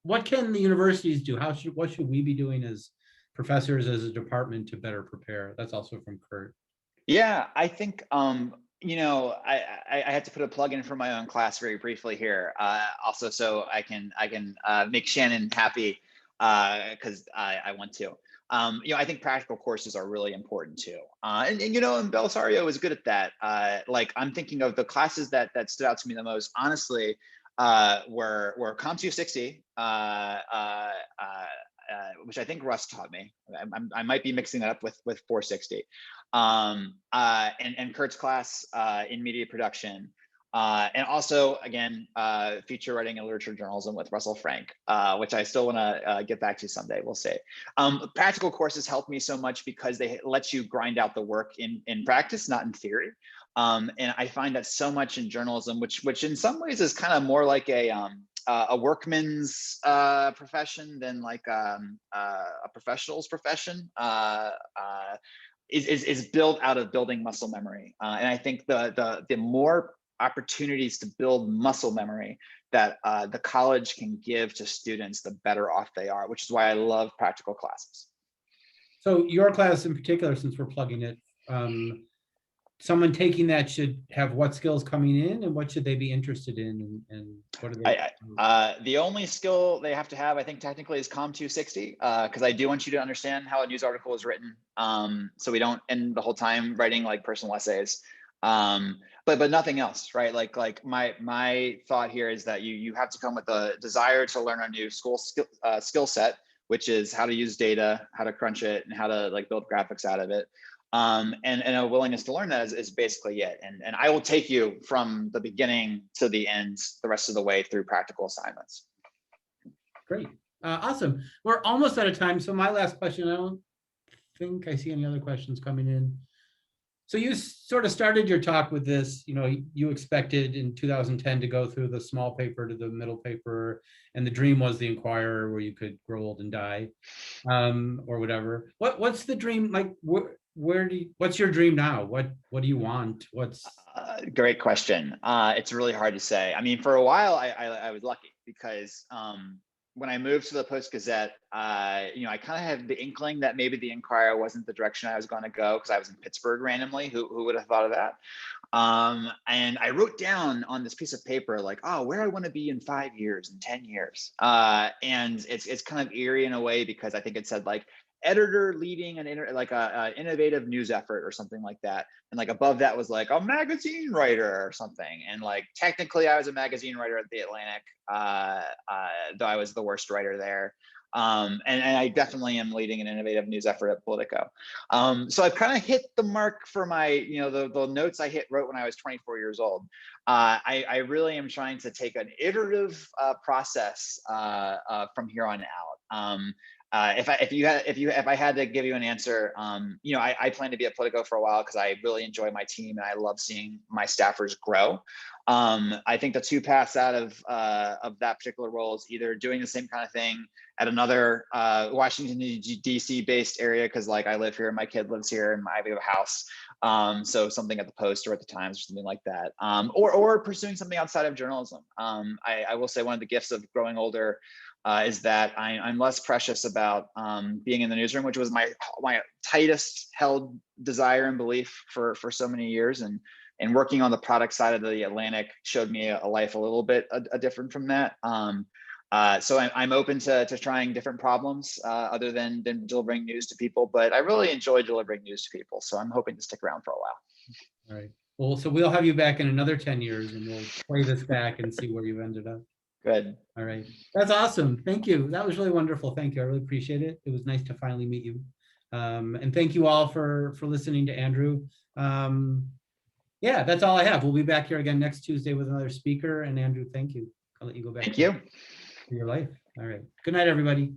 What can the universities do? What should we be doing as professors, as a department to better prepare? That's also from Kurt. Yeah, I think I had to put a plug in for my own class very briefly here, also so I can make Shannon happy because I want to. I think practical courses are really important too, and Bellisario is good at that. Like I'm thinking of the classes that stood out to me the most, honestly, were Com 260. Which I think Russ taught me. I might be mixing that up with 460. And Kurt's class in media production. And also, again, feature writing and literature journalism with Russell Frank, which I still want to get back to someday. We'll see. Practical courses help me so much because they let you grind out the work in practice, not in theory. And I find that so much in journalism, which in some ways is kind of more like a workman's profession than like a professional's profession, is built out of building muscle memory. And I think the more opportunities to build muscle memory that the college can give to students, the better off they are, which is why I love practical classes. So your class in particular, since we're plugging it, someone taking that should have what skills coming in, and what should they be interested in, and what are they? The only skill they have to have, I think, technically, is Com 260, because I do want you to understand how a news article is written, so we don't end the whole time writing like personal essays, but nothing else, right? Like my thought here is that you have to come with a desire to learn a new skill set, which is how to use data, how to crunch it, and how to like build graphics out of it. And a willingness to learn that is basically it. And I will take you from the beginning to the end, the rest of the way through practical assignments. Great. Awesome. We're almost out of time. So my last question, I don't think I see any other questions coming in. So you sort of started your talk with this, you expected in 2010 to go through the small paper to the middle paper, and the dream was the Inquirer, where you could grow old and die, or whatever. What's the dream like? What's your dream now? What do you want? Great question. It's really hard to say. I mean, for a while, I was lucky because when I moved to the Post-Gazette, I kind of had the inkling that maybe the Inquirer wasn't the direction I was going to go, because I was in Pittsburgh randomly. Who would have thought of that? And I wrote down on this piece of paper, like, oh, where I want to be in 5 years and 10 years. And it's kind of eerie in a way, because I think it said like editor leading an innovative news effort or something like that, and like above that was like a magazine writer or something, and like technically I was a magazine writer at the Atlantic, though I was the worst writer there, and I definitely am leading an innovative news effort at Politico. So I've kind of hit the mark for my the notes I wrote when I was 24 years old. I really am trying to take an iterative process from here on out. If I had to give you an answer, I plan to be at Politico for a while because I really enjoy my team and I love seeing my staffers grow. I think the two paths out of that particular role is either doing the same kind of thing at another Washington DC based area, because like I live here, my kid lives here, and I have a house. So something at the Post or at the Times or something like that, or pursuing something outside of journalism. I will say one of the gifts of growing older is that I'm less precious about being in the newsroom, which was my tightest held desire and belief for so many years, and working on the product side of the Atlantic showed me a life a little bit different from that. So I'm open to trying different problems other than delivering news to people, but I really enjoy delivering news to people, so I'm hoping to stick around for a while. All right. Well, so we'll have you back in another 10 years and we'll play this back and see where you ended up. Good. All right. That's awesome. Thank you. That was really wonderful. Thank you. I really appreciate it. It was nice to finally meet you. And thank you all for listening to Andrew. Yeah, that's all I have. We'll be back here again next Tuesday with another speaker. And Andrew, thank you. I'll let you go back. Thank you. To your life. All right. Good night, everybody.